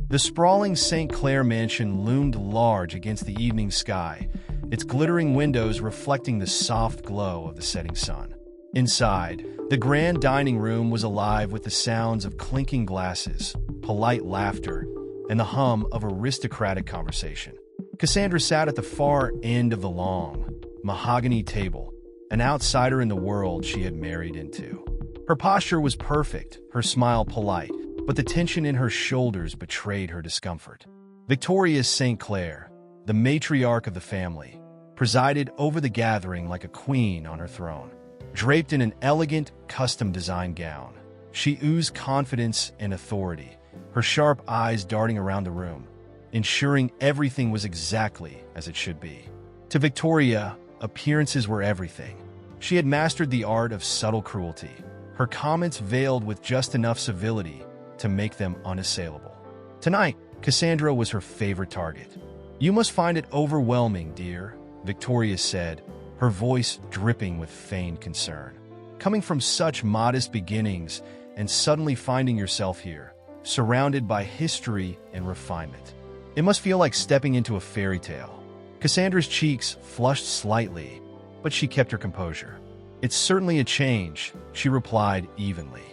The sprawling St. Clair mansion loomed large against the evening sky, its glittering windows reflecting the soft glow of the setting sun. Inside, the grand dining room was alive with the sounds of clinking glasses, polite laughter, and the hum of aristocratic conversation. Cassandra sat at the far end of the long, mahogany table, an outsider in the world she had married into. Her posture was perfect, her smile polite, but the tension in her shoulders betrayed her discomfort. Victoria St. Clair, the matriarch of the family, presided over the gathering like a queen on her throne. Draped in an elegant, custom-designed gown, she oozed confidence and authority, her sharp eyes darting around the room, ensuring everything was exactly as it should be. To Victoria, appearances were everything. She had mastered the art of subtle cruelty, her comments veiled with just enough civility to make them unassailable. Tonight, Cassandra was her favorite target. "You must find it overwhelming, dear," Victoria said, her voice dripping with feigned concern. "Coming from such modest beginnings and suddenly finding yourself here, surrounded by history and refinement. It must feel like stepping into a fairy tale." Cassandra's cheeks flushed slightly, but she kept her composure. "It's certainly a change," she replied evenly.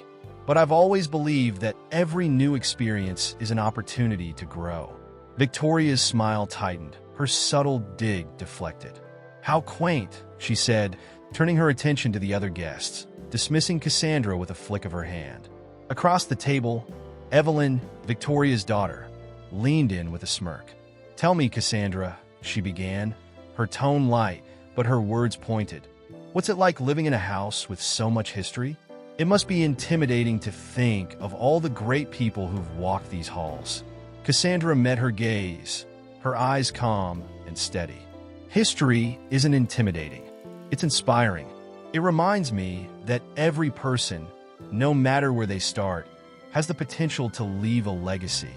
"But I've always believed that every new experience is an opportunity to grow." Victoria's smile tightened, her subtle dig deflected. "How quaint," she said, turning her attention to the other guests, dismissing Cassandra with a flick of her hand. Across the table, Evelyn, Victoria's daughter, leaned in with a smirk. "Tell me, Cassandra," she began, her tone light, but her words pointed. "What's it like living in a house with so much history? It must be intimidating to think of all the great people who've walked these halls." Cassandra met her gaze, her eyes calm and steady. "History isn't intimidating. It's inspiring. It reminds me that every person, no matter where they start, has the potential to leave a legacy."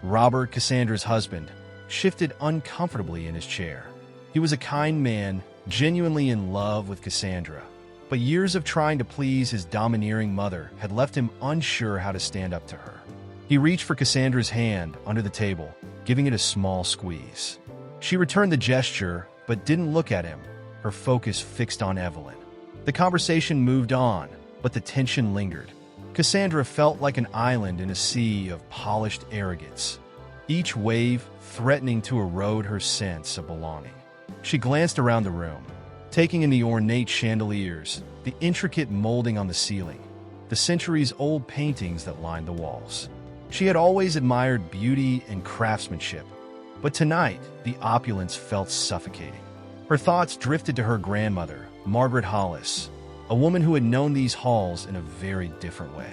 Robert, Cassandra's husband, shifted uncomfortably in his chair. He was a kind man, genuinely in love with Cassandra, but years of trying to please his domineering mother had left him unsure how to stand up to her. He reached for Cassandra's hand under the table, giving it a small squeeze. She returned the gesture, but didn't look at him, her focus fixed on Evelyn. The conversation moved on, but the tension lingered. Cassandra felt like an island in a sea of polished arrogance, each wave threatening to erode her sense of belonging. She glanced around the room, taking in the ornate chandeliers, the intricate molding on the ceiling, the centuries-old paintings that lined the walls. She had always admired beauty and craftsmanship, but tonight the opulence felt suffocating. Her thoughts drifted to her grandmother, Margaret Hollis, a woman who had known these halls in a very different way.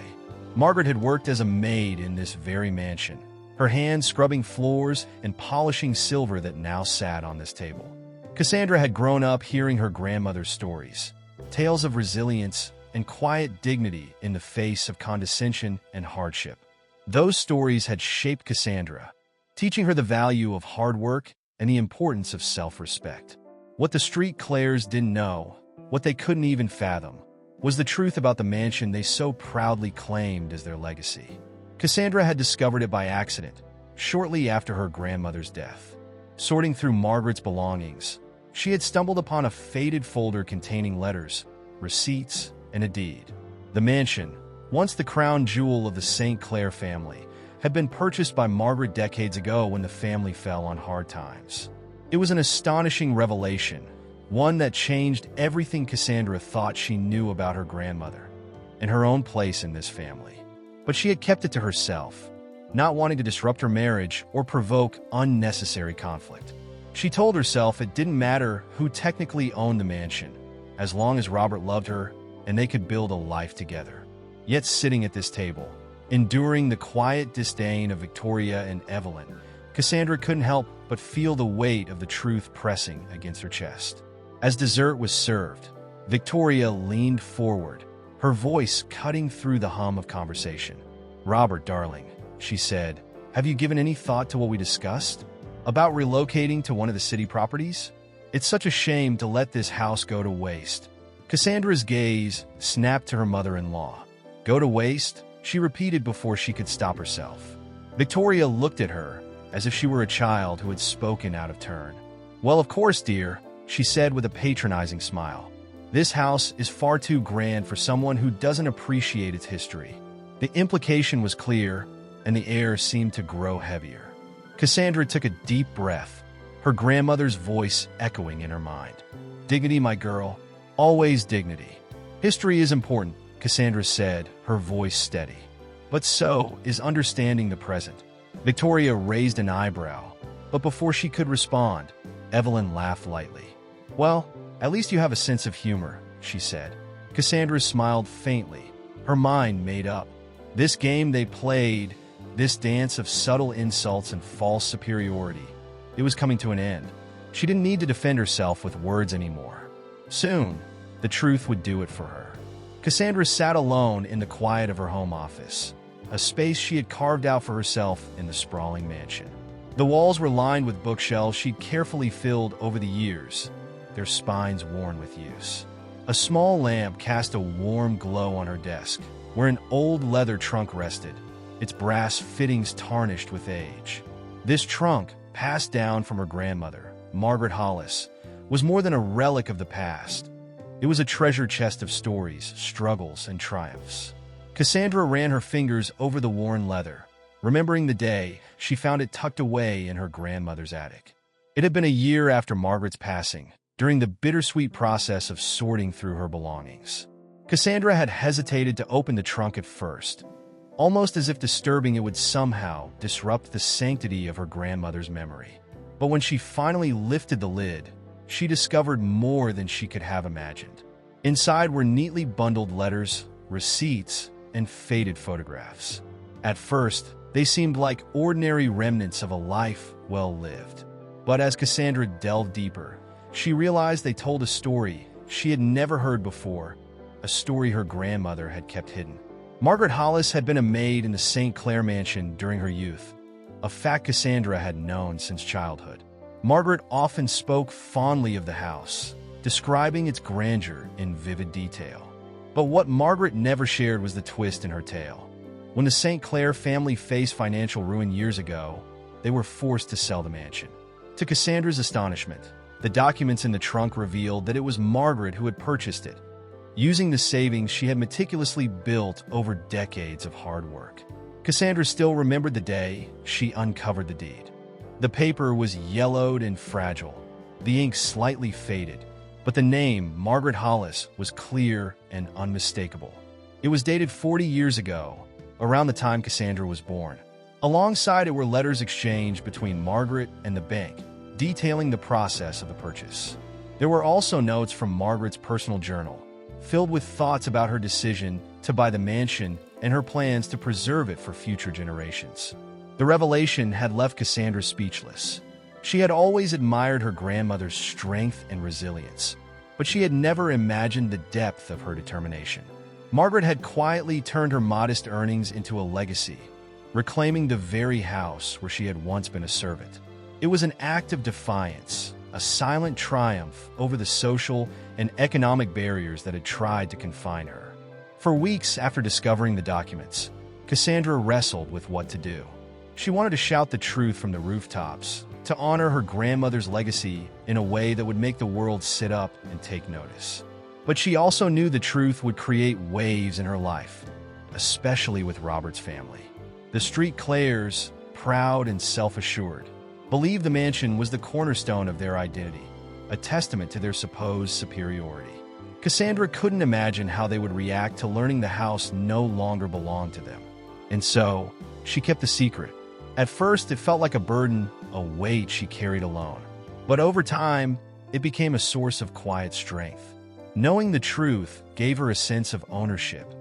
Margaret had worked as a maid in this very mansion, her hands scrubbing floors and polishing silver that now sat on this table. Cassandra had grown up hearing her grandmother's stories, tales of resilience and quiet dignity in the face of condescension and hardship. Those stories had shaped Cassandra, teaching her the value of hard work and the importance of self-respect. What the street Claires didn't know, what they couldn't even fathom, was the truth about the mansion they so proudly claimed as their legacy. Cassandra had discovered it by accident, shortly after her grandmother's death. Sorting through Margaret's belongings, she had stumbled upon a faded folder containing letters, receipts, and a deed. The mansion, once the crown jewel of the St. Clair family, had been purchased by Margaret decades ago when the family fell on hard times. It was an astonishing revelation, one that changed everything Cassandra thought she knew about her grandmother and her own place in this family. But she had kept it to herself, not wanting to disrupt her marriage or provoke unnecessary conflict. She told herself it didn't matter who technically owned the mansion, as long as Robert loved her and they could build a life together. Yet sitting at this table, enduring the quiet disdain of Victoria and Evelyn, Cassandra couldn't help but feel the weight of the truth pressing against her chest. As dessert was served, Victoria leaned forward, her voice cutting through the hum of conversation. "Robert, darling," she said, "have you given any thought to what we discussed? About relocating to one of the city properties? It's such a shame to let this house go to waste." Cassandra's gaze snapped to her mother-in-law. "Go to waste?" she repeated before she could stop herself. Victoria looked at her as if she were a child who had spoken out of turn. "Well, of course, dear," she said with a patronizing smile. "This house is far too grand for someone who doesn't appreciate its history." The implication was clear, and the air seemed to grow heavier. Cassandra took a deep breath, her grandmother's voice echoing in her mind. "Dignity, my girl, always dignity. History is important," Cassandra said, her voice steady. "But so is understanding the present." Victoria raised an eyebrow, but before she could respond, Evelyn laughed lightly. "Well, at least you have a sense of humor," she said. Cassandra smiled faintly, her mind made up. This game they played, this dance of subtle insults and false superiority, it was coming to an end. She didn't need to defend herself with words anymore. Soon, the truth would do it for her. Cassandra sat alone in the quiet of her home office, a space she had carved out for herself in the sprawling mansion. The walls were lined with bookshelves she'd carefully filled over the years, their spines worn with use. A small lamp cast a warm glow on her desk, where an old leather trunk rested, its brass fittings tarnished with age. This trunk, passed down from her grandmother, Margaret Hollis, was more than a relic of the past. It was a treasure chest of stories, struggles, and triumphs. Cassandra ran her fingers over the worn leather, remembering the day she found it tucked away in her grandmother's attic. It had been a year after Margaret's passing, during the bittersweet process of sorting through her belongings. Cassandra had hesitated to open the trunk at first, almost as if disturbing it would somehow disrupt the sanctity of her grandmother's memory. But when she finally lifted the lid, she discovered more than she could have imagined. Inside were neatly bundled letters, receipts, and faded photographs. At first, they seemed like ordinary remnants of a life well lived. But as Cassandra delved deeper, she realized they told a story she had never heard before, a story her grandmother had kept hidden. Margaret Hollis had been a maid in the St. Clair mansion during her youth, a fact Cassandra had known since childhood. Margaret often spoke fondly of the house, describing its grandeur in vivid detail. But what Margaret never shared was the twist in her tale. When the St. Clair family faced financial ruin years ago, they were forced to sell the mansion. To Cassandra's astonishment, the documents in the trunk revealed that it was Margaret who had purchased it, using the savings she had meticulously built over decades of hard work. Cassandra still remembered the day she uncovered the deed. The paper was yellowed and fragile, the ink slightly faded, but the name Margaret Hollis was clear and unmistakable. It was dated 40 years ago, around the time Cassandra was born. Alongside it were letters exchanged between Margaret and the bank, detailing the process of the purchase. There were also notes from Margaret's personal journal, filled with thoughts about her decision to buy the mansion and her plans to preserve it for future generations. The revelation had left Cassandra speechless. She had always admired her grandmother's strength and resilience, but she had never imagined the depth of her determination. Margaret had quietly turned her modest earnings into a legacy, reclaiming the very house where she had once been a servant. It was an act of defiance, a silent triumph over the social and economic barriers that had tried to confine her. For weeks after discovering the documents, Cassandra wrestled with what to do. She wanted to shout the truth from the rooftops, to honor her grandmother's legacy in a way that would make the world sit up and take notice. But she also knew the truth would create waves in her life, especially with Robert's family. The Street Clairs, proud and self-assured, believed the mansion was the cornerstone of their identity, a testament to their supposed superiority. Cassandra couldn't imagine how they would react to learning the house no longer belonged to them. And so, she kept the secret. At first, it felt like a burden, a weight she carried alone. But over time, it became a source of quiet strength. Knowing the truth gave her a sense of ownership,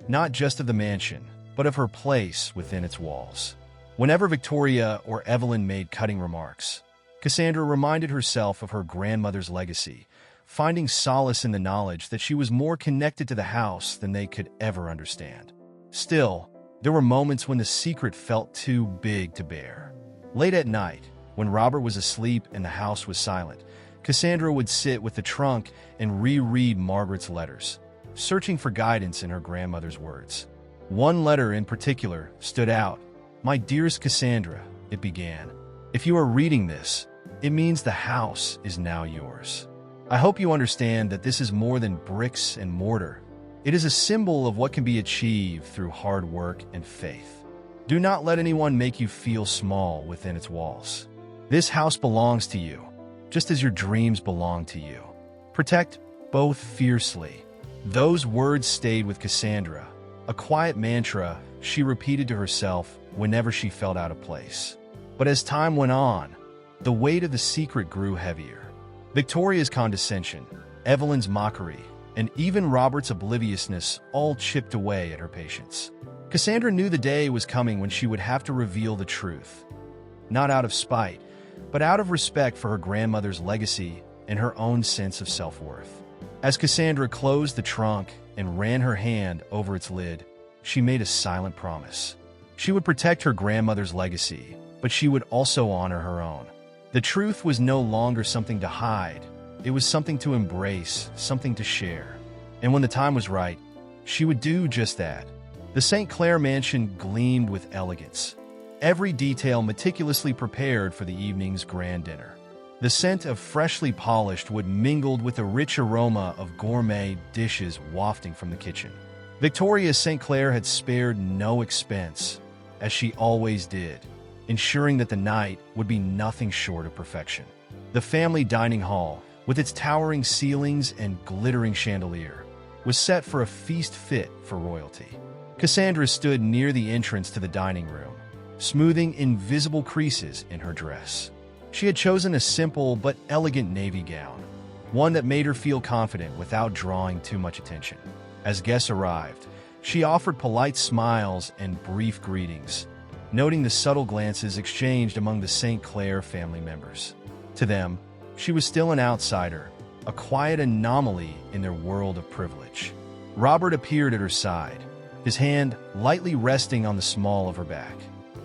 not just of the mansion, but of her place within its walls. Whenever Victoria or Evelyn made cutting remarks, Cassandra reminded herself of her grandmother's legacy, finding solace in the knowledge that she was more connected to the house than they could ever understand. Still, there were moments when the secret felt too big to bear. Late at night, when Robert was asleep and the house was silent, Cassandra would sit with the trunk and reread Margaret's letters, searching for guidance in her grandmother's words. One letter in particular stood out, "My dearest Cassandra," it began, "if you are reading this, it means the house is now yours. I hope you understand that this is more than bricks and mortar. It is a symbol of what can be achieved through hard work and faith. Do not let anyone make you feel small within its walls. This house belongs to you, just as your dreams belong to you. Protect both fiercely." Those words stayed with Cassandra, a quiet mantra she repeated to herself whenever she felt out of place. But as time went on, the weight of the secret grew heavier. Victoria's condescension, Evelyn's mockery, and even Robert's obliviousness all chipped away at her patience. Cassandra knew the day was coming when she would have to reveal the truth, not out of spite, but out of respect for her grandmother's legacy and her own sense of self-worth. As Cassandra closed the trunk and ran her hand over its lid, she made a silent promise. She would protect her grandmother's legacy, but she would also honor her own. The truth was no longer something to hide. It was something to embrace, something to share. And when the time was right, she would do just that. The St. Clair mansion gleamed with elegance, every detail meticulously prepared for the evening's grand dinner. The scent of freshly polished wood mingled with the rich aroma of gourmet dishes wafting from the kitchen. Victoria St. Clair had spared no expense, as she always did, ensuring that the night would be nothing short of perfection. The family dining hall, with its towering ceilings and glittering chandelier, was set for a feast fit for royalty. Cassandra stood near the entrance to the dining room, smoothing invisible creases in her dress. She had chosen a simple but elegant navy gown, one that made her feel confident without drawing too much attention. As guests arrived, she offered polite smiles and brief greetings, noting the subtle glances exchanged among the St. Clair family members. To them, she was still an outsider, a quiet anomaly in their world of privilege. Robert appeared at her side, his hand lightly resting on the small of her back.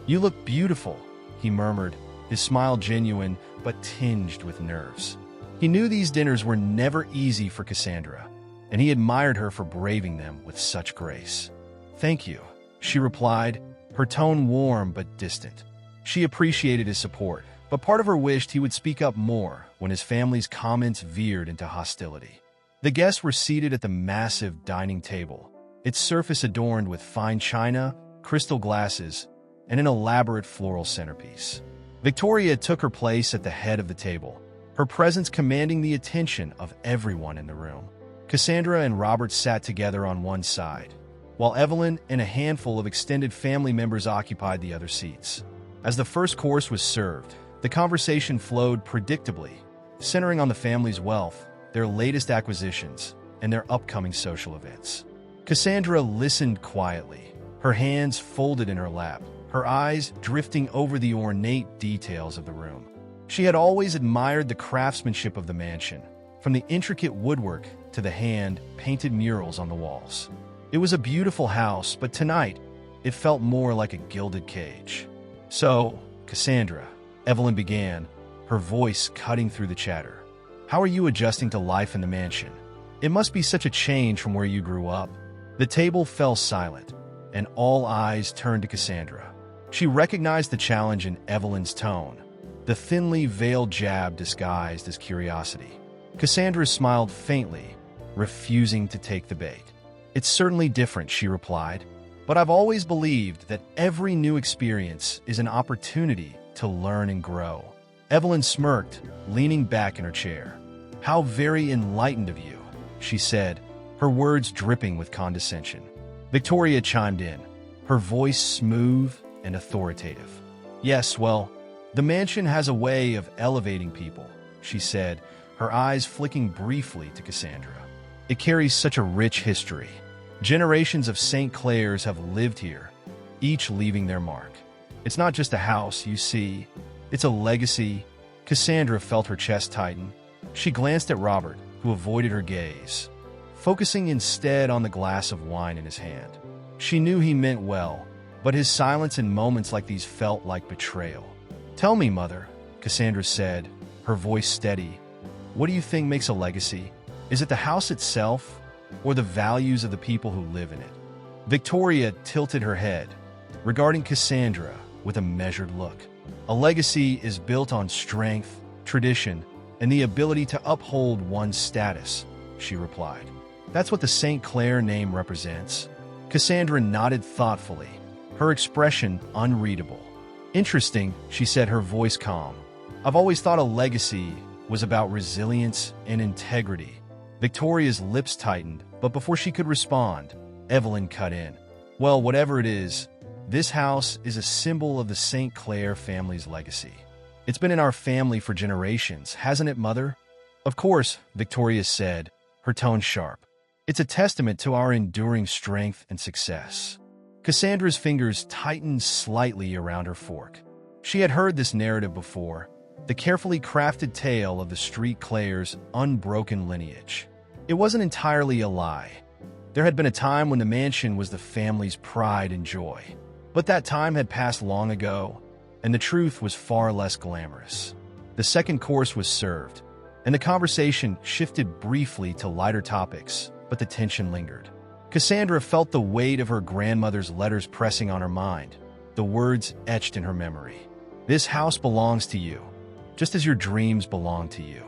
"You look beautiful," he murmured, his smile genuine but tinged with nerves. He knew these dinners were never easy for Cassandra, and he admired her for braving them with such grace. "Thank you," she replied, her tone warm but distant. She appreciated his support, but part of her wished he would speak up more when his family's comments veered into hostility. The guests were seated at the massive dining table, its surface adorned with fine china, crystal glasses, and an elaborate floral centerpiece. Victoria took her place at the head of the table, her presence commanding the attention of everyone in the room. Cassandra and Robert sat together on one side, while Evelyn and a handful of extended family members occupied the other seats. As the first course was served, the conversation flowed predictably, centering on the family's wealth, their latest acquisitions, and their upcoming social events. Cassandra listened quietly, her hands folded in her lap, her eyes drifting over the ornate details of the room. She had always admired the craftsmanship of the mansion, from the intricate woodwork to the hand-painted murals on the walls. It was a beautiful house, but tonight, it felt more like a gilded cage. "So, Cassandra," Evelyn began, her voice cutting through the chatter, "how are you adjusting to life in the mansion? It must be such a change from where you grew up." The table fell silent, and all eyes turned to Cassandra. She recognized the challenge in Evelyn's tone, the thinly veiled jab disguised as curiosity. Cassandra smiled faintly, refusing to take the bait. "It's certainly different," she replied, "but I've always believed that every new experience is an opportunity to learn and grow." Evelyn smirked, leaning back in her chair. "How very enlightened of you," she said, her words dripping with condescension. Victoria chimed in, her voice smooth and authoritative. "Yes, well, the mansion has a way of elevating people," she said, her eyes flicking briefly to Cassandra. "It carries such a rich history. Generations of St. Clairs have lived here, each leaving their mark. It's not just a house, you see. It's a legacy." Cassandra felt her chest tighten. She glanced at Robert, who avoided her gaze, focusing instead on the glass of wine in his hand. She knew he meant well, but his silence in moments like these felt like betrayal. "Tell me, Mother," Cassandra said, her voice steady, "what do you think makes a legacy? Is it the house itself, or the values of the people who live in it?" Victoria tilted her head, regarding Cassandra with a measured look. A legacy is built on strength, tradition, and the ability to uphold one's status, she replied. That's what the St. Clair name represents. Cassandra nodded thoughtfully, her expression unreadable. Interesting, she said, her voice calm. I've always thought a legacy was about resilience and integrity. Victoria's lips tightened, but before she could respond, Evelyn cut in. Well, whatever it is, this house is a symbol of the St. Clair family's legacy. It's been in our family for generations, hasn't it, Mother? Of course, Victoria said, her tone sharp. It's a testament to our enduring strength and success. Cassandra's fingers tightened slightly around her fork. She had heard this narrative before, the carefully crafted tale of the Street Clairs' unbroken lineage. It wasn't entirely a lie. There had been a time when the mansion was the family's pride and joy. But that time had passed long ago, and the truth was far less glamorous. The second course was served, and the conversation shifted briefly to lighter topics, but the tension lingered. Cassandra felt the weight of her grandmother's letters pressing on her mind, the words etched in her memory. This house belongs to you, just as your dreams belong to you.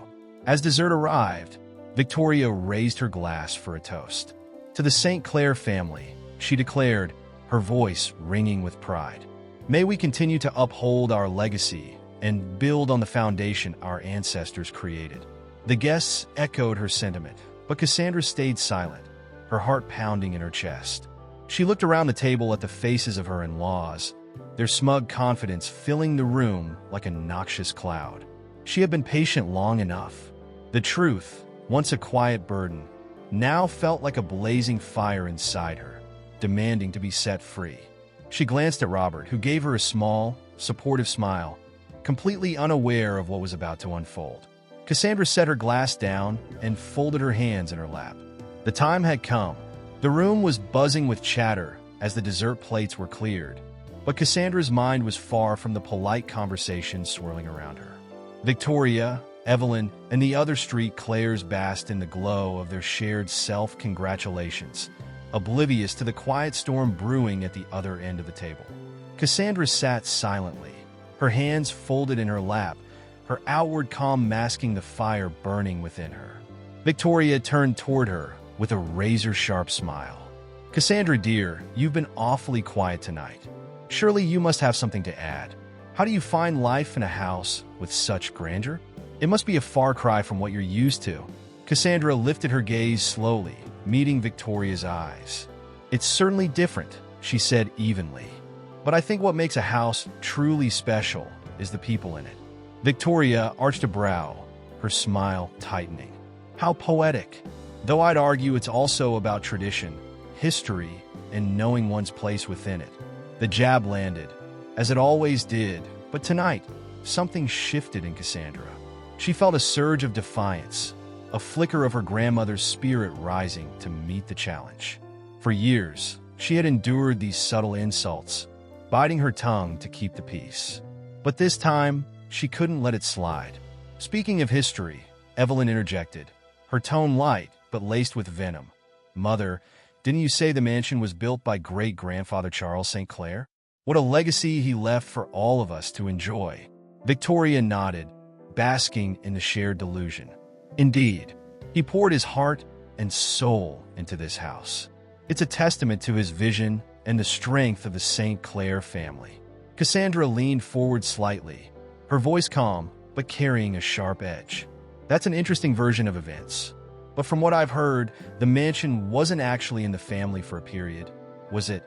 As dessert arrived, Victoria raised her glass for a toast. To the St. Clair family, she declared, her voice ringing with pride. May we continue to uphold our legacy and build on the foundation our ancestors created. The guests echoed her sentiment, but Cassandra stayed silent, her heart pounding in her chest. She looked around the table at the faces of her in-laws, their smug confidence filling the room like a noxious cloud. She had been patient long enough. The truth, once a quiet burden, now felt like a blazing fire inside her, demanding to be set free. She glanced at Robert, who gave her a small, supportive smile, completely unaware of what was about to unfold. Cassandra set her glass down and folded her hands in her lap. The time had come. The room was buzzing with chatter as the dessert plates were cleared, but Cassandra's mind was far from the polite conversation swirling around her. Victoria, Evelyn, and the other Street Clairs basked in the glow of their shared self-congratulations, oblivious to the quiet storm brewing at the other end of the table. Cassandra sat silently, her hands folded in her lap, her outward calm masking the fire burning within her. Victoria turned toward her with a razor-sharp smile. Cassandra, dear, you've been awfully quiet tonight. Surely you must have something to add. How do you find life in a house with such grandeur? It must be a far cry from what you're used to. Cassandra lifted her gaze slowly, meeting Victoria's eyes. It's certainly different, she said evenly. But I think what makes a house truly special is the people in it. Victoria arched a brow, her smile tightening. How poetic. Though I'd argue it's also about tradition, history, and knowing one's place within it. The jab landed, as it always did, but tonight, something shifted in Cassandra. She felt a surge of defiance, a flicker of her grandmother's spirit rising to meet the challenge. For years, she had endured these subtle insults, biting her tongue to keep the peace. But this time, she couldn't let it slide. Speaking of history, Evelyn interjected, her tone light but laced with venom. Mother, didn't you say the mansion was built by great-grandfather Charles St. Clair? What a legacy he left for all of us to enjoy. Victoria nodded, basking in the shared delusion. Indeed, he poured his heart and soul into this house. It's a testament to his vision and the strength of the St. Clair family. Cassandra leaned forward slightly, her voice calm but carrying a sharp edge. That's an interesting version of events. But from what I've heard, the mansion wasn't actually in the family for a period, was it?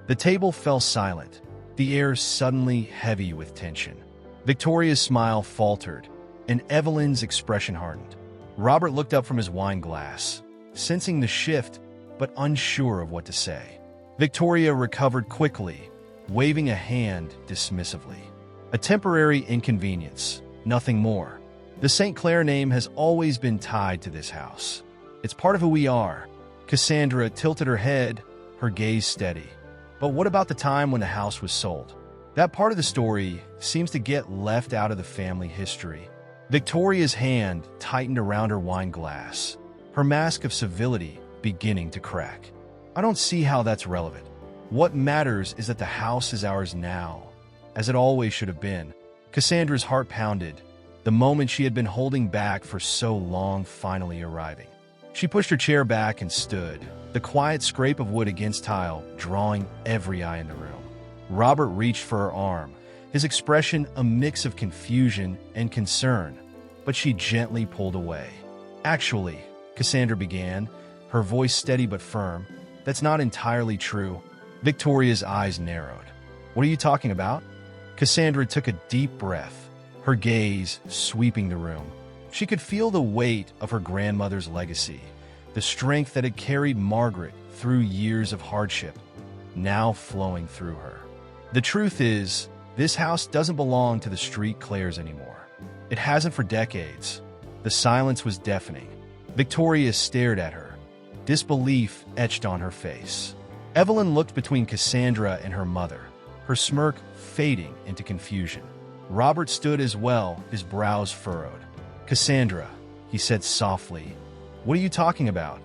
The table fell silent, the air suddenly heavy with tension. Victoria's smile faltered, and Evelyn's expression hardened. Robert looked up from his wine glass, sensing the shift, but unsure of what to say. Victoria recovered quickly, waving a hand dismissively. A temporary inconvenience, nothing more. The St. Clair name has always been tied to this house. It's part of who we are. Cassandra tilted her head, her gaze steady. But what about the time when the house was sold? That part of the story seems to get left out of the family history. Victoria's hand tightened around her wine glass, her mask of civility beginning to crack. I don't see how that's relevant. What matters is that the house is ours now, as it always should have been. Cassandra's heart pounded, the moment she had been holding back for so long finally arriving. She pushed her chair back and stood, the quiet scrape of wood against tile drawing every eye in the room. Robert reached for her arm, his expression a mix of confusion and concern, but she gently pulled away. "Actually," Cassandra began, her voice steady but firm, "that's not entirely true." Victoria's eyes narrowed. "What are you talking about?" Cassandra took a deep breath, her gaze sweeping the room. She could feel the weight of her grandmother's legacy, the strength that had carried Margaret through years of hardship, now flowing through her. "The truth is, this house doesn't belong to the street Clares anymore. It hasn't for decades." The silence was deafening. Victoria stared at her, disbelief etched on her face. Evelyn looked between Cassandra and her mother, her smirk fading into confusion. Robert stood as well, his brows furrowed. "Cassandra," he said softly, "what are you talking about?"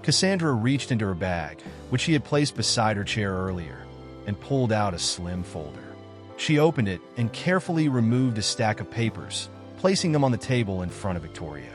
Cassandra reached into her bag, which she had placed beside her chair earlier, and pulled out a slim folder. She opened it and carefully removed a stack of papers, placing them on the table in front of Victoria.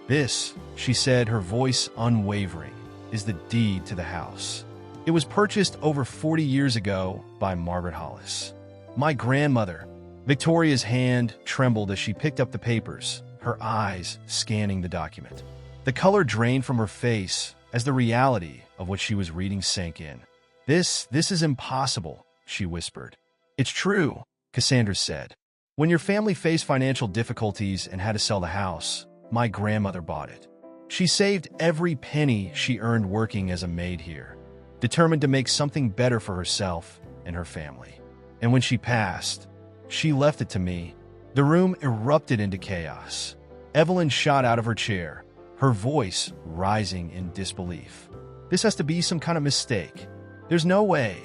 "This," she said, her voice unwavering, "is the deed to the house. It was purchased over 40 years ago by Margaret Hollis. My grandmother." Victoria's hand trembled as she picked up the papers, her eyes scanning the document. The color drained from her face as the reality of what she was reading sank in. This is impossible," she whispered. "It's true," Cassandra said. "When your family faced financial difficulties and had to sell the house, my grandmother bought it. She saved every penny she earned working as a maid here, determined to make something better for herself and her family. And when she passed, she left it to me." The room erupted into chaos. Evelyn shot out of her chair, her voice rising in disbelief. "This has to be some kind of mistake. There's no way.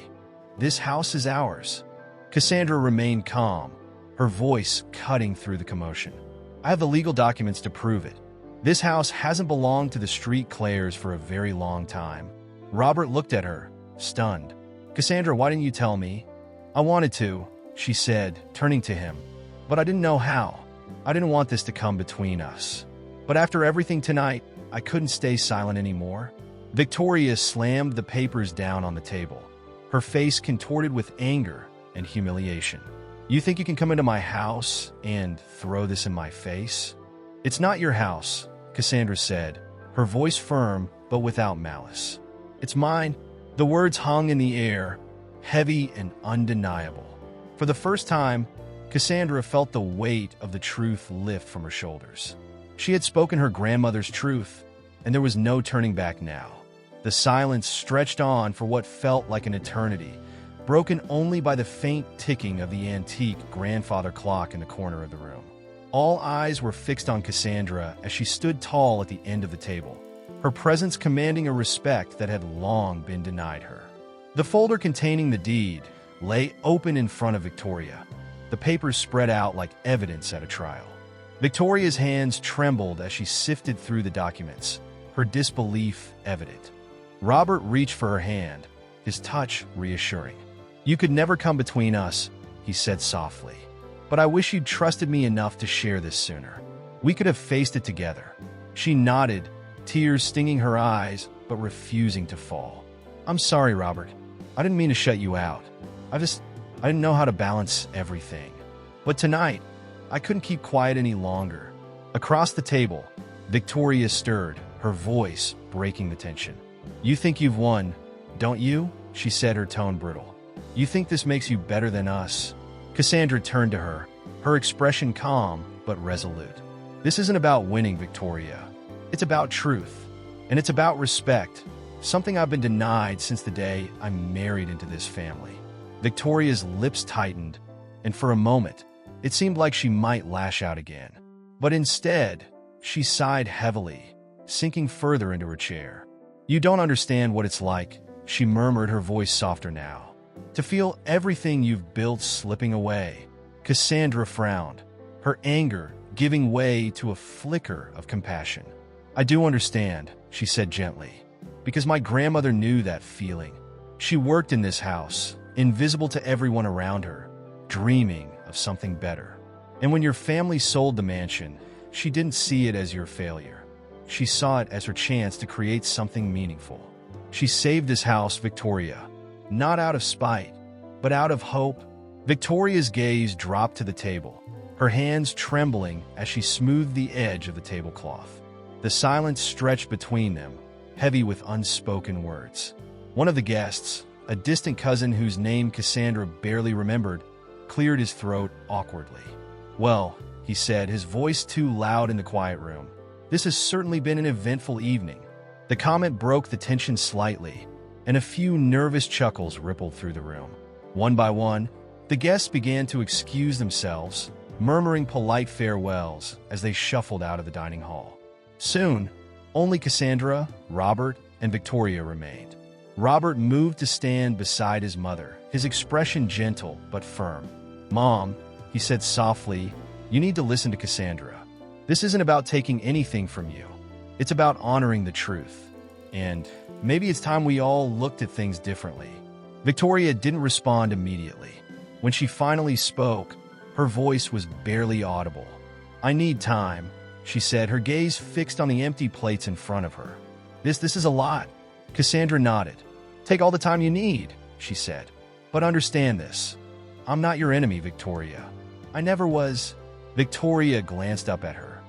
This house is ours." Cassandra remained calm, her voice cutting through the commotion. "I have the legal documents to prove it. This house hasn't belonged to the street Clares for a very long time." Robert looked at her, stunned. "Cassandra, why didn't you tell me?" "I wanted to," she said, turning to him, "but I didn't know how. I didn't want this to come between us. But after everything tonight, I couldn't stay silent anymore." Victoria slammed the papers down on the table, her face contorted with anger and humiliation. "You think you can come into my house and throw this in my face?" "It's not your house," Cassandra said, her voice firm but without malice. "It's mine." The words hung in the air, heavy and undeniable. For the first time, Cassandra felt the weight of the truth lift from her shoulders. She had spoken her grandmother's truth, and there was no turning back now. The silence stretched on for what felt like an eternity, broken only by the faint ticking of the antique grandfather clock in the corner of the room. All eyes were fixed on Cassandra as she stood tall at the end of the table, her presence commanding a respect that had long been denied her. The folder containing the deed lay open in front of Victoria, the papers spread out like evidence at a trial. Victoria's hands trembled as she sifted through the documents, her disbelief evident. Robert reached for her hand, his touch reassuring. "You could never come between us," he said softly. "But I wish you'd trusted me enough to share this sooner. We could have faced it together." She nodded, tears stinging her eyes but refusing to fall. "I'm sorry, Robert. I didn't mean to shut you out. I didn't know how to balance everything. But tonight, I couldn't keep quiet any longer." Across the table, Victoria stirred, her voice breaking the tension. "You think you've won, don't you?" she said, her tone brittle. "You think this makes you better than us?" Cassandra turned to her, her expression calm but resolute. "This isn't about winning, Victoria. It's about truth. And it's about respect, something I've been denied since the day I married into this family." Victoria's lips tightened, and for a moment, it seemed like she might lash out again. But instead, she sighed heavily, sinking further into her chair. "You don't understand what it's like," she murmured, her voice softer now. "To feel everything you've built slipping away." Cassandra frowned, her anger giving way to a flicker of compassion. "I do understand," she said gently, "because my grandmother knew that feeling. She worked in this house, invisible to everyone around her, dreaming of something better. And when your family sold the mansion, she didn't see it as your failure. She saw it as her chance to create something meaningful. She saved this house, Victoria, not out of spite, but out of hope. Victoria's gaze dropped to the table, her hands trembling as she smoothed the edge of the tablecloth. The silence stretched between them, heavy with unspoken words. One of the guests, a distant cousin whose name Cassandra barely remembered, cleared his throat awkwardly. "Well," he said, his voice too loud in the quiet room, "this has certainly been an eventful evening." The comment broke the tension slightly, and a few nervous chuckles rippled through the room. One by one, the guests began to excuse themselves, murmuring polite farewells as they shuffled out of the dining hall. Soon, only Cassandra, Robert, and Victoria remained. Robert moved to stand beside his mother, his expression gentle but firm. "Mom," he said softly, "you need to listen to Cassandra. This isn't about taking anything from you. It's about honoring the truth. And maybe it's time we all looked at things differently." Victoria didn't respond immediately. When she finally spoke, her voice was barely audible. "I need time," she said, her gaze fixed on the empty plates in front of her. This is a lot." Cassandra nodded. "Take all the time you need," she said. "But understand this. I'm not your enemy, Victoria. I never was." Victoria glanced up at her,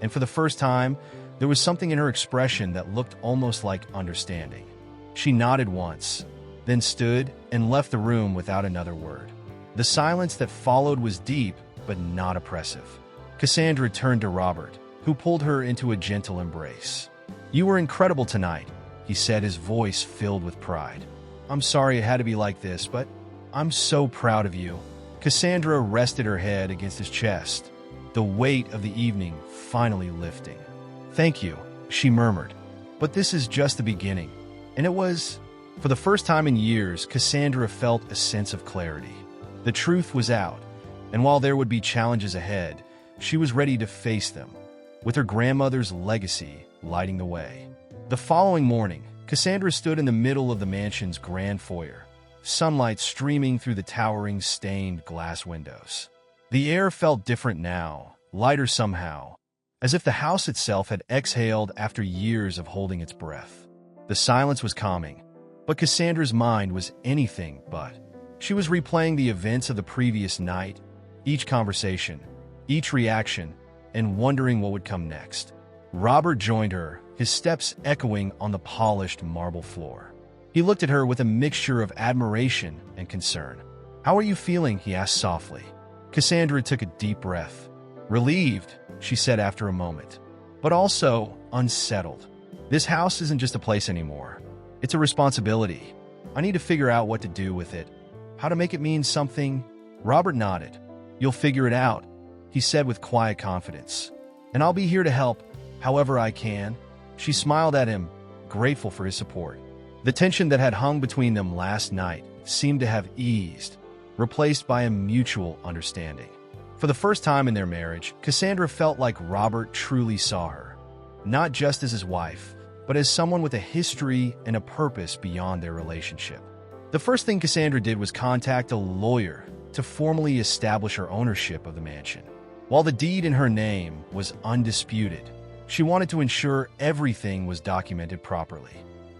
and for the first time, there was something in her expression that looked almost like understanding. She nodded once, then stood and left the room without another word. The silence that followed was deep, but not oppressive. Cassandra turned to Robert, who pulled her into a gentle embrace. "You were incredible tonight," he said, his voice filled with pride. "I'm sorry it had to be like this, but I'm so proud of you." Cassandra rested her head against his chest, the weight of the evening finally lifting. "Thank you," she murmured. "But this is just the beginning." And it was. For the first time in years, Cassandra felt a sense of clarity. The truth was out, and while there would be challenges ahead, she was ready to face them, with her grandmother's legacy lighting the way. The following morning, Cassandra stood in the middle of the mansion's grand foyer, sunlight streaming through the towering stained glass windows. The air felt different now, lighter somehow, as if the house itself had exhaled after years of holding its breath. The silence was calming, but Cassandra's mind was anything but. She was replaying the events of the previous night, each conversation, each reaction, and wondering what would come next. Robert joined her, his steps echoing on the polished marble floor. He looked at her with a mixture of admiration and concern. "How are you feeling?" he asked softly. Cassandra took a deep breath. "Relieved," she said after a moment, "but also unsettled. This house isn't just a place anymore. It's a responsibility. I need to figure out what to do with it, how to make it mean something." Robert nodded. "You'll figure it out," he said with quiet confidence. "And I'll be here to help, however I can." She smiled at him, grateful for his support. The tension that had hung between them last night seemed to have eased, replaced by a mutual understanding. For the first time in their marriage, Cassandra felt like Robert truly saw her, not just as his wife, but as someone with a history and a purpose beyond their relationship. The first thing Cassandra did was contact a lawyer to formally establish her ownership of the mansion. While the deed in her name was undisputed, she wanted to ensure everything was documented properly.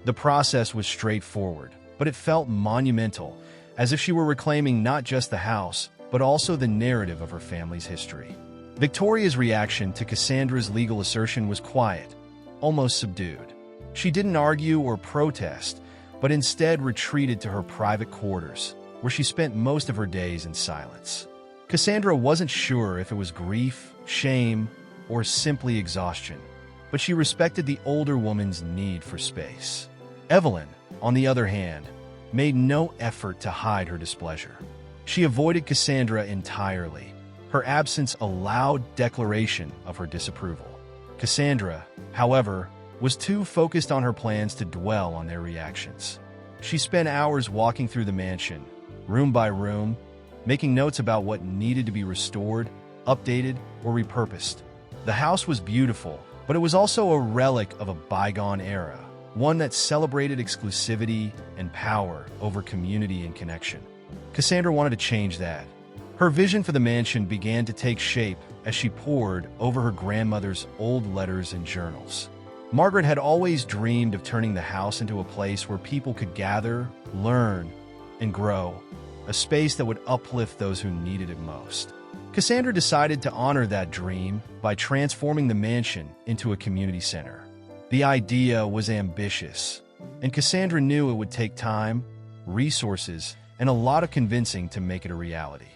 The process was straightforward, but it felt monumental, as if she were reclaiming not just the house, but also the narrative of her family's history. Victoria's reaction to Cassandra's legal assertion was quiet, almost subdued. She didn't argue or protest, but instead retreated to her private quarters, where she spent most of her days in silence. Cassandra wasn't sure if it was grief, shame, or simply exhaustion, but she respected the older woman's need for space. Evelyn, on the other hand, made no effort to hide her displeasure. She avoided Cassandra entirely, her absence a loud declaration of her disapproval. Cassandra, however, was too focused on her plans to dwell on their reactions. She spent hours walking through the mansion, room by room, making notes about what needed to be restored, updated, or repurposed. The house was beautiful, but it was also a relic of a bygone era, one that celebrated exclusivity and power over community and connection. Cassandra wanted to change that, Her vision for the mansion began to take shape as she pored over her grandmother's old letters and journals. Margaret had always dreamed of turning the house into a place where people could gather, learn, and grow, a space that would uplift those who needed it most. Cassandra decided to honor that dream by transforming the mansion into a community center. The idea was ambitious, and Cassandra knew it would take time, resources, and a lot of convincing to make it a reality.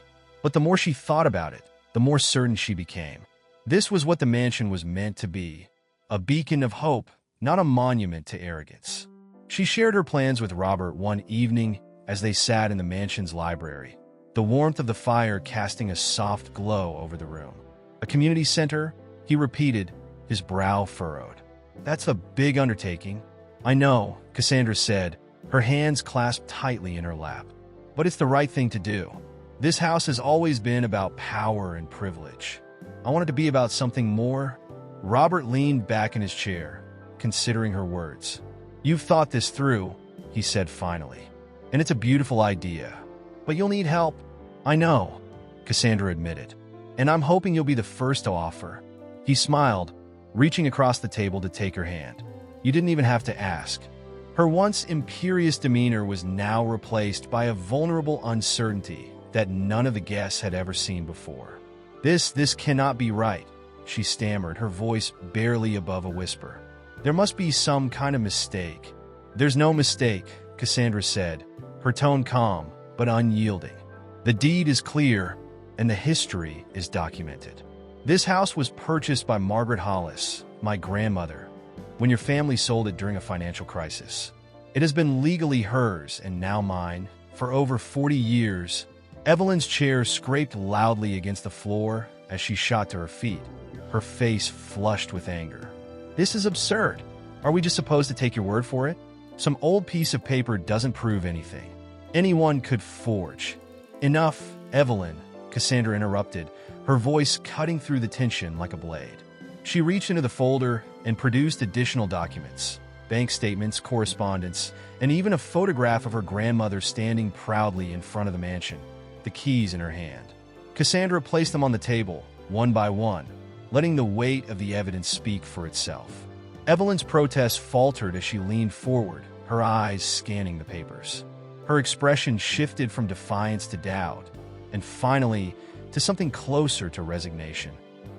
But the more she thought about it, the more certain she became. This was what the mansion was meant to be, a beacon of hope, not a monument to arrogance. She shared her plans with Robert one evening as they sat in the mansion's library, the warmth of the fire casting a soft glow over the room. A community center, he repeated, his brow furrowed. That's a big undertaking. I know, Cassandra said, her hands clasped tightly in her lap. But it's the right thing to do. This house has always been about power and privilege. I want it to be about something more. Robert leaned back in his chair, considering her words. You've thought this through, he said finally. And it's a beautiful idea. But you'll need help. I know, Cassandra admitted. And I'm hoping you'll be the first to offer. He smiled, reaching across the table to take her hand. You didn't even have to ask. Her once imperious demeanor was now replaced by a vulnerable uncertainty that none of the guests had ever seen before. This cannot be right, she stammered, her voice barely above a whisper. There must be some kind of mistake. There's no mistake, Cassandra said, her tone calm but unyielding. The deed is clear, and the history is documented. This house was purchased by Margaret Hollis, my grandmother, when your family sold it during a financial crisis. It has been legally hers and now mine for over 40 years. Evelyn's chair scraped loudly against the floor as she shot to her feet, her face flushed with anger. This is absurd. Are we just supposed to take your word for it? Some old piece of paper doesn't prove anything. Anyone could forge. Enough, Evelyn, Cassandra interrupted, her voice cutting through the tension like a blade. She reached into the folder and produced additional documents, bank statements, correspondence, and even a photograph of her grandmother standing proudly in front of the mansion, the keys in her hand. Cassandra placed them on the table, one by one, letting the weight of the evidence speak for itself. Evelyn's protest faltered as she leaned forward, her eyes scanning the papers. Her expression shifted from defiance to doubt, and finally, to something closer to resignation.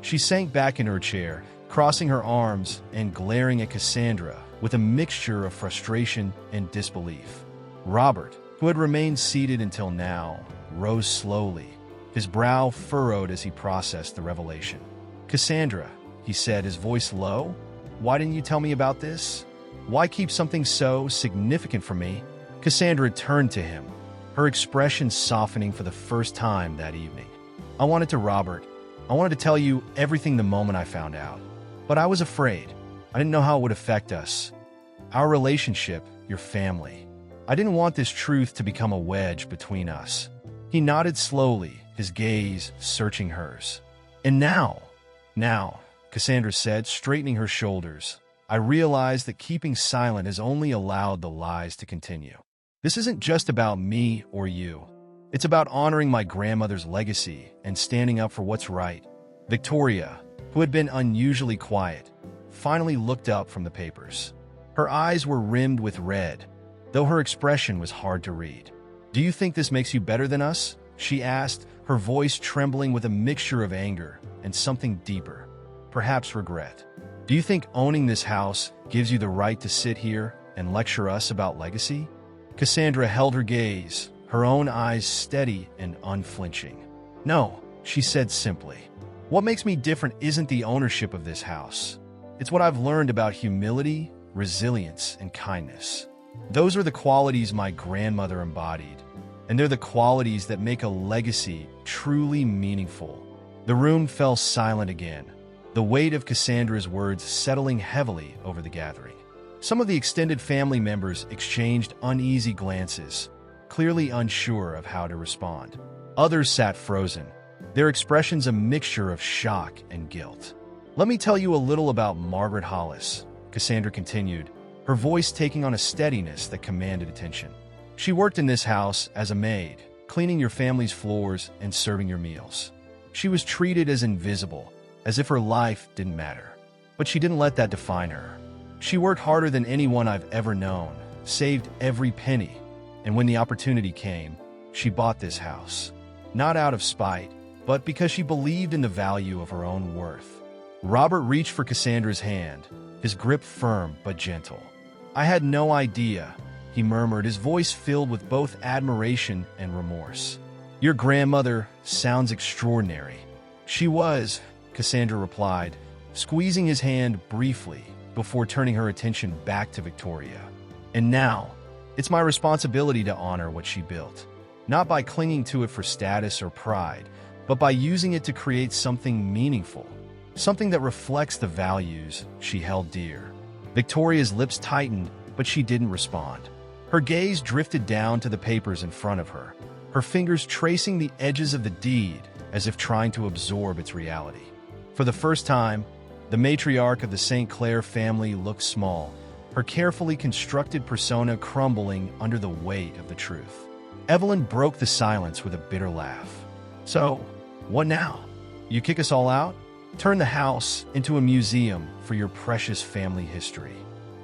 She sank back in her chair, crossing her arms and glaring at Cassandra with a mixture of frustration and disbelief. Robert, who had remained seated until now, rose slowly, his brow furrowed as he processed the revelation. Cassandra, he said, his voice low, why didn't you tell me about this? Why keep something so significant from me? Cassandra turned to him, her expression softening for the first time that evening. I wanted to, Robert. I wanted to tell you everything the moment I found out. But I was afraid. I didn't know how it would affect us. Our relationship, your family. I didn't want this truth to become a wedge between us. He nodded slowly, his gaze searching hers. And now, Cassandra said, straightening her shoulders, I realized that keeping silent has only allowed the lies to continue. This isn't just about me or you. It's about honoring my grandmother's legacy and standing up for what's right. Victoria, who had been unusually quiet, finally looked up from the papers. Her eyes were rimmed with red, though her expression was hard to read. Do you think this makes you better than us? She asked, her voice trembling with a mixture of anger and something deeper, perhaps regret. Do you think owning this house gives you the right to sit here and lecture us about legacy? Cassandra held her gaze, her own eyes steady and unflinching. No, she said simply. What makes me different isn't the ownership of this house. It's what I've learned about humility, resilience, and kindness. Those are the qualities my grandmother embodied, and they're the qualities that make a legacy truly meaningful. The room fell silent again, the weight of Cassandra's words settling heavily over the gathering. Some of the extended family members exchanged uneasy glances, clearly unsure of how to respond. Others sat frozen, their expressions a mixture of shock and guilt. Let me tell you a little about Margaret Hollis, Cassandra continued, her voice taking on a steadiness that commanded attention. She worked in this house as a maid, cleaning your family's floors and serving your meals. She was treated as invisible, as if her life didn't matter. But she didn't let that define her. She worked harder than anyone I've ever known, saved every penny, and when the opportunity came, she bought this house. Not out of spite, but because she believed in the value of her own worth. Robert reached for Cassandra's hand, his grip firm but gentle. "I had no idea," he murmured, his voice filled with both admiration and remorse. "Your grandmother sounds extraordinary." "She was," Cassandra replied, squeezing his hand briefly before turning her attention back to Victoria. "And now, it's my responsibility to honor what she built, not by clinging to it for status or pride, but by using it to create something meaningful, something that reflects the values she held dear." Victoria's lips tightened, but she didn't respond. Her gaze drifted down to the papers in front of her, her fingers tracing the edges of the deed as if trying to absorb its reality. For the first time, the matriarch of the St. Clair family looked small, her carefully constructed persona crumbling under the weight of the truth. Evelyn broke the silence with a bitter laugh. "So, what now? You kick us all out? Turn the house into a museum for your precious family history?"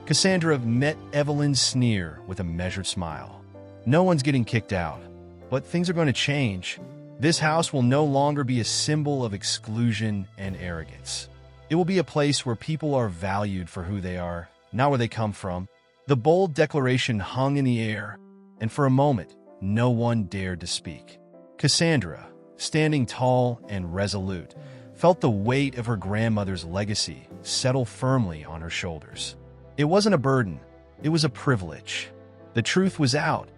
Cassandra met Evelyn's sneer with a measured smile. "No one's getting kicked out, but things are going to change. This house will no longer be a symbol of exclusion and arrogance. It will be a place where people are valued for who they are, not where they come from." The bold declaration hung in the air, and for a moment, no one dared to speak. Cassandra, standing tall and resolute, felt the weight of her grandmother's legacy settle firmly on her shoulders. It wasn't a burden, it was a privilege. The truth was out,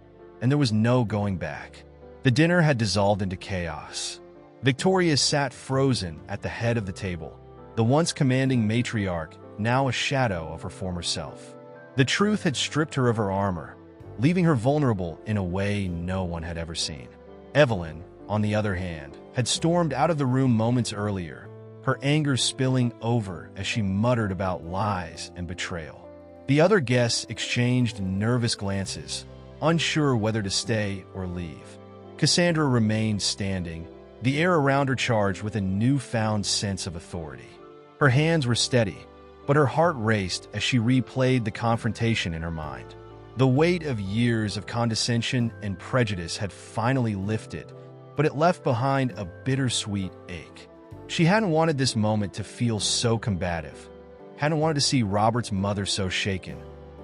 and there was no going back. The dinner had dissolved into chaos. Victoria sat frozen at the head of the table, the once commanding matriarch, now a shadow of her former self. The truth had stripped her of her armor, leaving her vulnerable in a way no one had ever seen. Evelyn, on the other hand, had stormed out of the room moments earlier, her anger spilling over as she muttered about lies and betrayal. The other guests exchanged nervous glances, unsure whether to stay or leave. Cassandra remained standing, the air around her charged with a newfound sense of authority. Her hands were steady, but her heart raced as she replayed the confrontation in her mind. The weight of years of condescension and prejudice had finally lifted, but it left behind a bittersweet ache. She hadn't wanted this moment to feel so combative, hadn't wanted to see Robert's mother so shaken,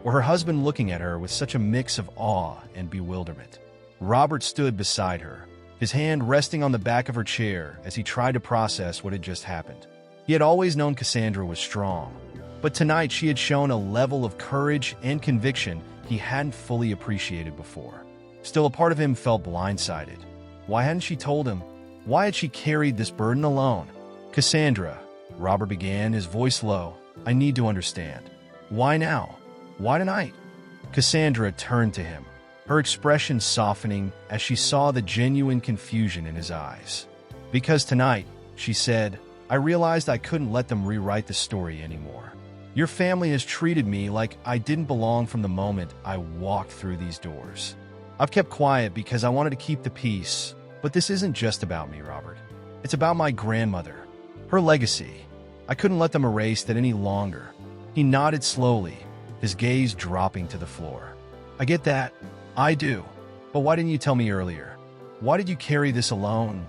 or her husband looking at her with such a mix of awe and bewilderment. Robert stood beside her, his hand resting on the back of her chair as he tried to process what had just happened. He had always known Cassandra was strong, but tonight she had shown a level of courage and conviction he hadn't fully appreciated before. Still, a part of him felt blindsided. Why hadn't she told him? Why had she carried this burden alone? "Cassandra," Robert began, his voice low, "I need to understand. Why now? Why tonight?" Cassandra turned to him, her expression softening as she saw the genuine confusion in his eyes. "Because tonight," she said, "I realized I couldn't let them rewrite the story anymore. Your family has treated me like I didn't belong from the moment I walked through these doors. I've kept quiet because I wanted to keep the peace, but this isn't just about me, Robert. It's about my grandmother, her legacy. I couldn't let them erase that any longer." He nodded slowly, his gaze dropping to the floor. "I get that. I do. But why didn't you tell me earlier? Why did you carry this alone?"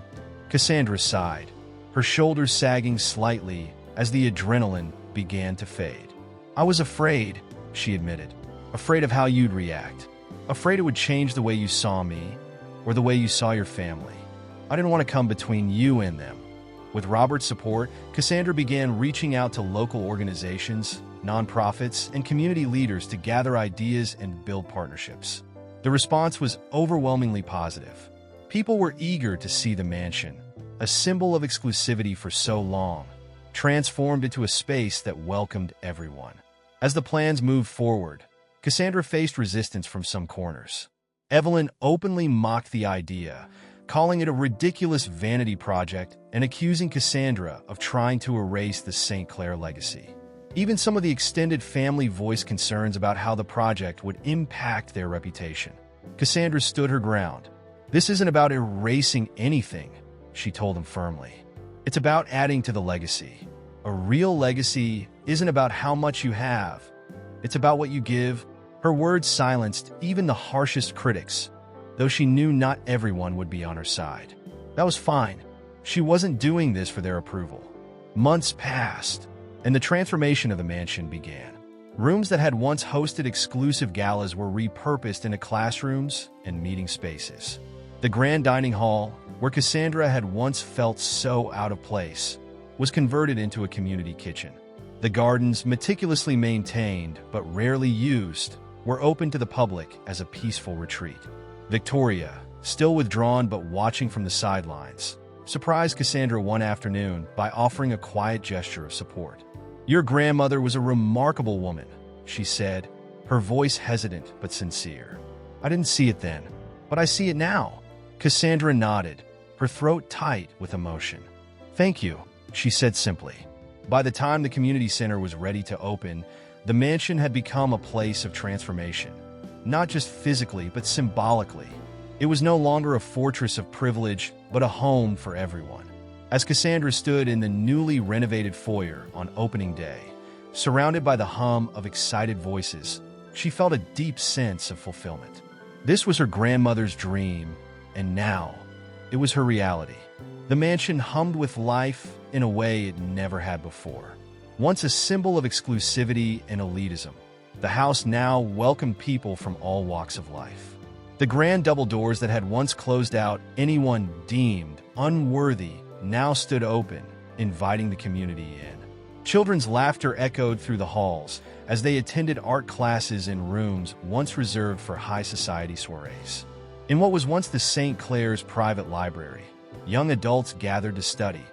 Cassandra sighed, her shoulders sagging slightly as the adrenaline began to fade. "I was afraid," she admitted. "Afraid of how you'd react. Afraid it would change the way you saw me, or the way you saw your family. I didn't want to come between you and them." With Robert's support, Cassandra began reaching out to local organizations, nonprofits, and community leaders to gather ideas and build partnerships. The response was overwhelmingly positive. People were eager to see the mansion, a symbol of exclusivity for so long, transformed into a space that welcomed everyone. As the plans moved forward, Cassandra faced resistance from some corners. Evelyn openly mocked the idea, calling it a ridiculous vanity project and accusing Cassandra of trying to erase the St. Clair legacy. Even some of the extended family voiced concerns about how the project would impact their reputation. Cassandra stood her ground, "This isn't about erasing anything," she told him firmly. "It's about adding to the legacy. A real legacy isn't about how much you have. It's about what you give." Her words silenced even the harshest critics, though she knew not everyone would be on her side. That was fine. She wasn't doing this for their approval. Months passed, and the transformation of the mansion began. Rooms that had once hosted exclusive galas were repurposed into classrooms and meeting spaces. The grand dining hall, where Cassandra had once felt so out of place, was converted into a community kitchen. The gardens, meticulously maintained but rarely used, were open to the public as a peaceful retreat. Victoria, still withdrawn but watching from the sidelines, surprised Cassandra one afternoon by offering a quiet gesture of support. "Your grandmother was a remarkable woman," she said, her voice hesitant but sincere. "I didn't see it then, but I see it now." Cassandra nodded, her throat tight with emotion. "Thank you," she said simply. By the time the community center was ready to open, the mansion had become a place of transformation, not just physically but symbolically. It was no longer a fortress of privilege, but a home for everyone. As Cassandra stood in the newly renovated foyer on opening day, surrounded by the hum of excited voices, she felt a deep sense of fulfillment. This was her grandmother's dream, and now it was her reality. The mansion hummed with life in a way it never had before. Once a symbol of exclusivity and elitism, the house now welcomed people from all walks of life. The grand double doors that had once closed out anyone deemed unworthy now stood open, inviting the community in. Children's laughter echoed through the halls as they attended art classes in rooms once reserved for high society soirees. In what was once the St. Clair's private library, young adults gathered to study,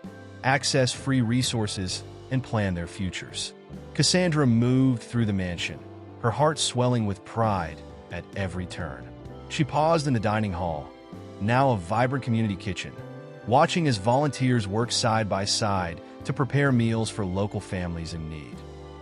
access free resources, and plan their futures. Cassandra moved through the mansion, her heart swelling with pride at every turn. She paused in the dining hall, now a vibrant community kitchen, watching as volunteers worked side by side to prepare meals for local families in need.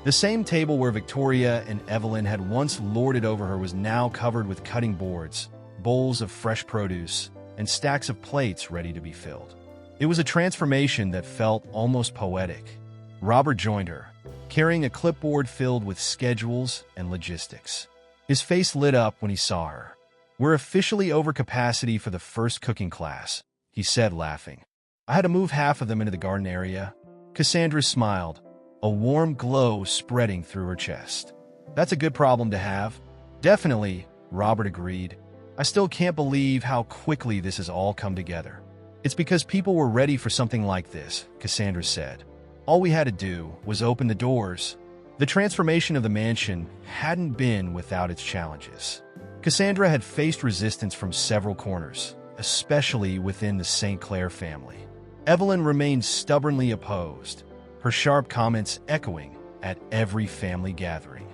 The same table where Victoria and Evelyn had once lorded over her was now covered with cutting boards, bowls of fresh produce, and stacks of plates ready to be filled. It was a transformation that felt almost poetic. Robert joined her, carrying a clipboard filled with schedules and logistics. His face lit up when he saw her. "We're officially over capacity for the first cooking class," he said, laughing. "I had to move half of them into the garden area." Cassandra smiled, a warm glow spreading through her chest. "That's a good problem to have." "Definitely," Robert agreed. "I still can't believe how quickly this has all come together." "It's because people were ready for something like this," Cassandra said. "All we had to do was open the doors." The transformation of the mansion hadn't been without its challenges. Cassandra had faced resistance from several corners, especially within the St. Clair family. Evelyn remained stubbornly opposed, her sharp comments echoing at every family gathering.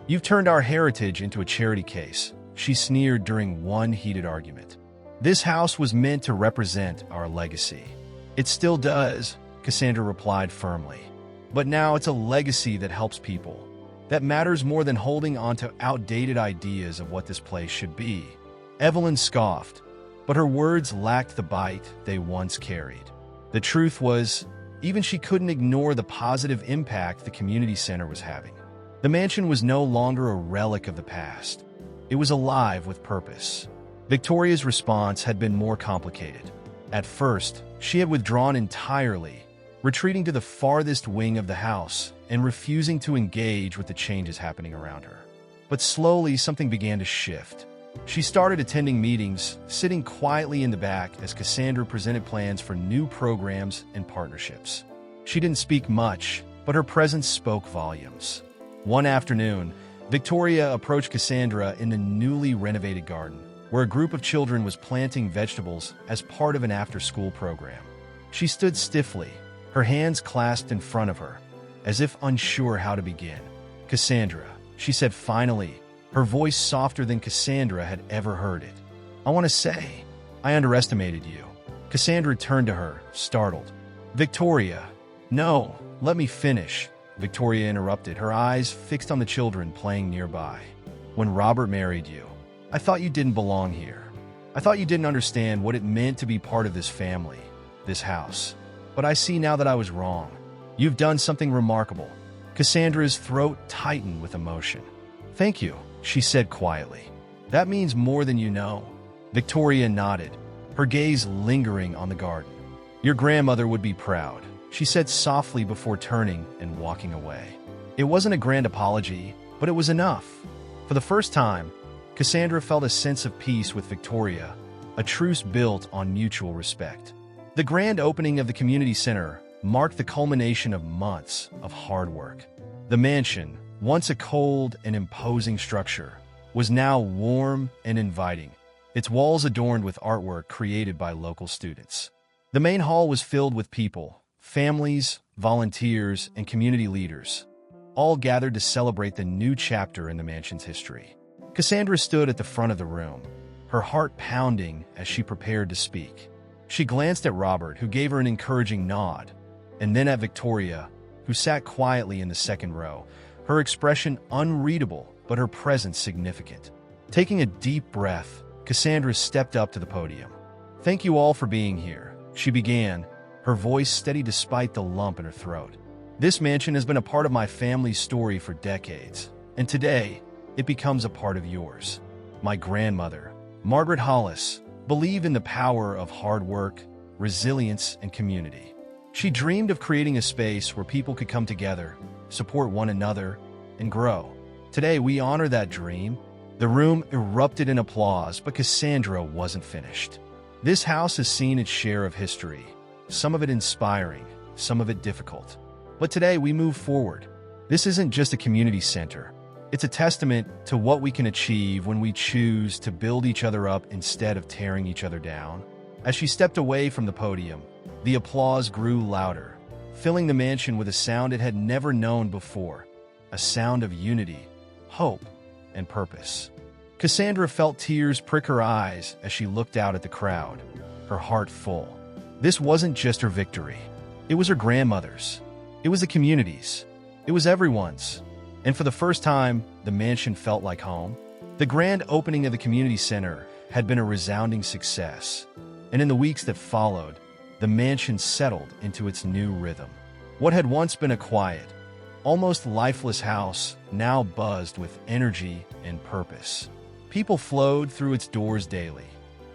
"You've turned our heritage into a charity case," she sneered during one heated argument. "This house was meant to represent our legacy." "It still does," Cassandra replied firmly. "But now it's a legacy that helps people. That matters more than holding onto outdated ideas of what this place should be." Evelyn scoffed, but her words lacked the bite they once carried. The truth was, even she couldn't ignore the positive impact the community center was having. The mansion was no longer a relic of the past. It was alive with purpose. Victoria's response had been more complicated. At first, she had withdrawn entirely, retreating to the farthest wing of the house and refusing to engage with the changes happening around her. But slowly, something began to shift. She started attending meetings, sitting quietly in the back as Cassandra presented plans for new programs and partnerships. She didn't speak much, but her presence spoke volumes. One afternoon, Victoria approached Cassandra in the newly renovated garden, where a group of children was planting vegetables as part of an after-school program. She stood stiffly, her hands clasped in front of her, as if unsure how to begin. "Cassandra," she said finally, her voice softer than Cassandra had ever heard it. "I want to say, I underestimated you." Cassandra turned to her, startled. "Victoria." "No, let me finish," Victoria interrupted, her eyes fixed on the children playing nearby. "When Robert married you, I thought you didn't belong here. I thought you didn't understand what it meant to be part of this family, this house. But I see now that I was wrong. You've done something remarkable." Cassandra's throat tightened with emotion. "Thank you," she said quietly. "That means more than you know." Victoria nodded, her gaze lingering on the garden. "Your grandmother would be proud," she said softly before turning and walking away. It wasn't a grand apology, but it was enough. For the first time, Cassandra felt a sense of peace with Victoria, a truce built on mutual respect. The grand opening of the community center marked the culmination of months of hard work. The mansion, once a cold and imposing structure, was now warm and inviting, its walls adorned with artwork created by local students. The main hall was filled with people, families, volunteers, and community leaders, all gathered to celebrate the new chapter in the mansion's history. Cassandra stood at the front of the room, her heart pounding as she prepared to speak. She glanced at Robert, who gave her an encouraging nod, and then at Victoria, who sat quietly in the second row, her expression unreadable but her presence significant. Taking a deep breath, Cassandra stepped up to the podium. "Thank you all for being here," she began, her voice steady despite the lump in her throat. "This mansion has been a part of my family's story for decades, and today, it becomes a part of yours." My grandmother, Margaret Hollis, believed in the power of hard work, resilience, and community. She dreamed of creating a space where people could come together, support one another, and grow. Today, we honor that dream. The room erupted in applause, but Cassandra wasn't finished. This house has seen its share of history, some of it inspiring, some of it difficult. But today, we move forward. This isn't just a community center. It's a testament to what we can achieve when we choose to build each other up instead of tearing each other down. As she stepped away from the podium, the applause grew louder, filling the mansion with a sound it had never known before, a sound of unity, hope, and purpose. Cassandra felt tears prick her eyes as she looked out at the crowd, her heart full. This wasn't just her victory. It was her grandmother's. It was the community's. It was everyone's. And for the first time, the mansion felt like home. The grand opening of the community center had been a resounding success, and in the weeks that followed, the mansion settled into its new rhythm. What had once been a quiet, almost lifeless house now buzzed with energy and purpose. People flowed through its doors daily,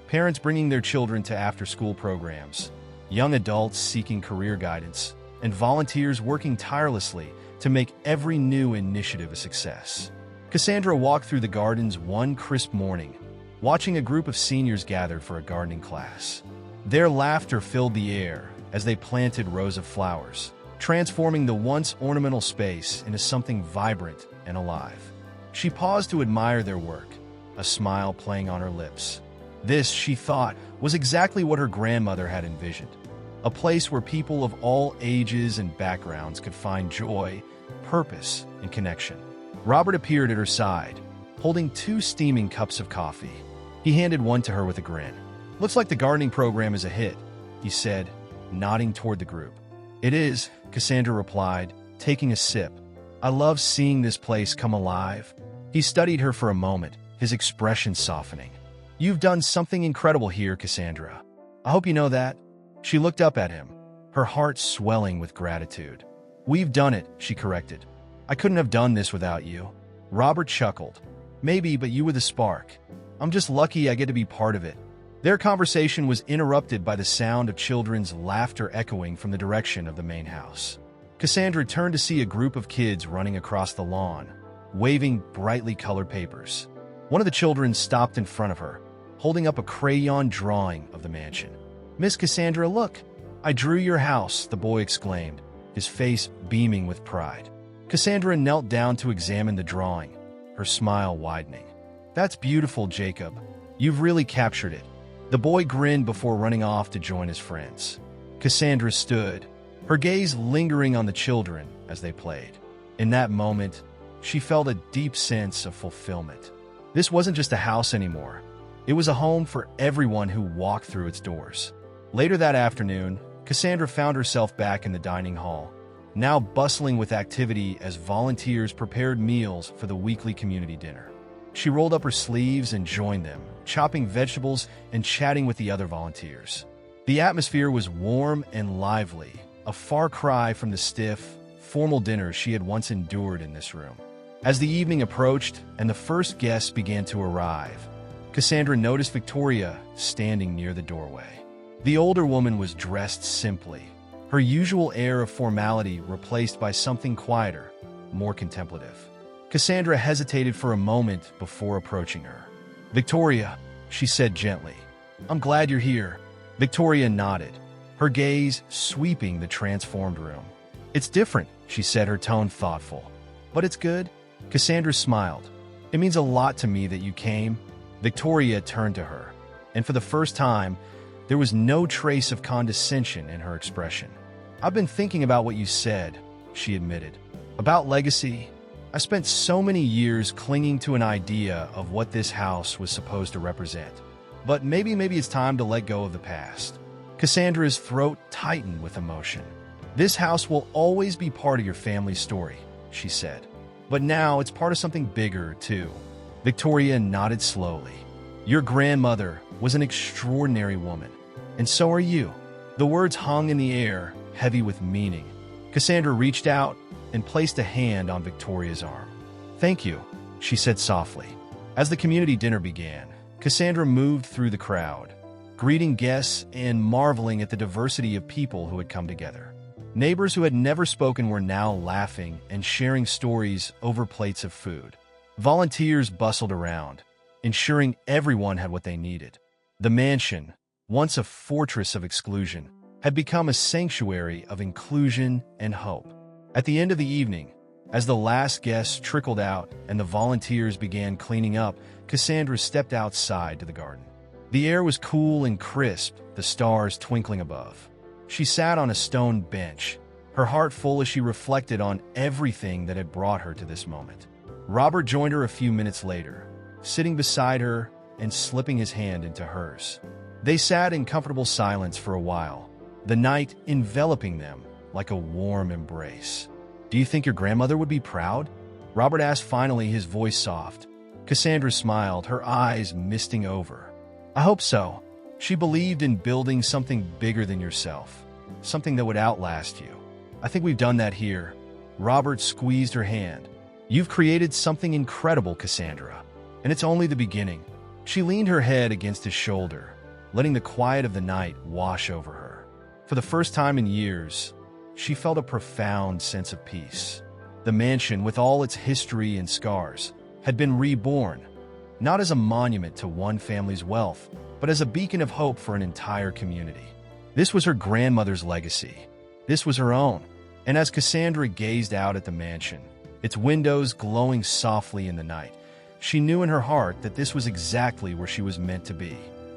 parents bringing their children to after-school programs, young adults seeking career guidance, and volunteers working tirelessly to make every new initiative a success. Cassandra walked through the gardens one crisp morning, watching a group of seniors gathered for a gardening class. Their laughter filled the air as they planted rows of flowers, transforming the once ornamental space into something vibrant and alive. She paused to admire their work, a smile playing on her lips. This, she thought, was exactly what her grandmother had envisioned. A place where people of all ages and backgrounds could find joy, purpose, and connection. Robert appeared at her side, holding 2 steaming cups of coffee. He handed one to her with a grin. "Looks like the gardening program is a hit," he said, nodding toward the group. "It is," Cassandra replied, taking a sip. "I love seeing this place come alive." He studied her for a moment, his expression softening. "You've done something incredible here, Cassandra. I hope you know that." She looked up at him, her heart swelling with gratitude. "We've done it," she corrected. "I couldn't have done this without you." Robert chuckled. "Maybe, but you were the spark. I'm just lucky I get to be part of it." Their conversation was interrupted by the sound of children's laughter echoing from the direction of the main house. Cassandra turned to see a group of kids running across the lawn, waving brightly colored papers. One of the children stopped in front of her, holding up a crayon drawing of the mansion. "Miss Cassandra, look! I drew your house," the boy exclaimed, his face beaming with pride. Cassandra knelt down to examine the drawing, her smile widening. "That's beautiful, Jacob. You've really captured it." The boy grinned before running off to join his friends. Cassandra stood, her gaze lingering on the children as they played. In that moment, she felt a deep sense of fulfillment. This wasn't just a house anymore. It was a home for everyone who walked through its doors. Later that afternoon, Cassandra found herself back in the dining hall, now bustling with activity as volunteers prepared meals for the weekly community dinner. She rolled up her sleeves and joined them, chopping vegetables and chatting with the other volunteers. The atmosphere was warm and lively, a far cry from the stiff, formal dinners she had once endured in this room. As the evening approached and the first guests began to arrive, Cassandra noticed Victoria standing near the doorway. The older woman was dressed simply, her usual air of formality replaced by something quieter, more contemplative. Cassandra hesitated for a moment before approaching her. "Victoria," she said gently, "I'm glad you're here." Victoria nodded, her gaze sweeping the transformed room. "It's different," she said, her tone thoughtful. "But it's good." Cassandra smiled. "It means a lot to me that you came." Victoria turned to her, and for the first time, there was no trace of condescension in her expression. "I've been thinking about what you said," she admitted. "About legacy. I spent so many years clinging to an idea of what this house was supposed to represent. But maybe it's time to let go of the past." Cassandra's throat tightened with emotion. "This house will always be part of your family's story," she said. "But now it's part of something bigger, too." Victoria nodded slowly. "Your grandmother was an extraordinary woman, and so are you." The words hung in the air, heavy with meaning. Cassandra reached out and placed a hand on Victoria's arm. "Thank you," she said softly. As the community dinner began, Cassandra moved through the crowd, greeting guests and marveling at the diversity of people who had come together. Neighbors who had never spoken were now laughing and sharing stories over plates of food. Volunteers bustled around, ensuring everyone had what they needed. The mansion, once a fortress of exclusion, had become a sanctuary of inclusion and hope. At the end of the evening, as the last guests trickled out and the volunteers began cleaning up, Cassandra stepped outside to the garden. The air was cool and crisp, the stars twinkling above. She sat on a stone bench, her heart full as she reflected on everything that had brought her to this moment. Robert joined her a few minutes later, sitting beside her and slipping his hand into hers. They sat in comfortable silence for a while, the night enveloping them like a warm embrace. "Do you think your grandmother would be proud?" Robert asked finally, his voice soft. Cassandra smiled, her eyes misting over. "I hope so. She believed in building something bigger than yourself, something that would outlast you. I think we've done that here." Robert squeezed her hand. "You've created something incredible, Cassandra, and it's only the beginning." She leaned her head against his shoulder, letting the quiet of the night wash over her. For the first time in years, she felt a profound sense of peace. The mansion, with all its history and scars, had been reborn, not as a monument to one family's wealth, but as a beacon of hope for an entire community. This was her grandmother's legacy. This was her own. And as Cassandra gazed out at the mansion, its windows glowing softly in the night, she knew in her heart that this was exactly where she was meant to be.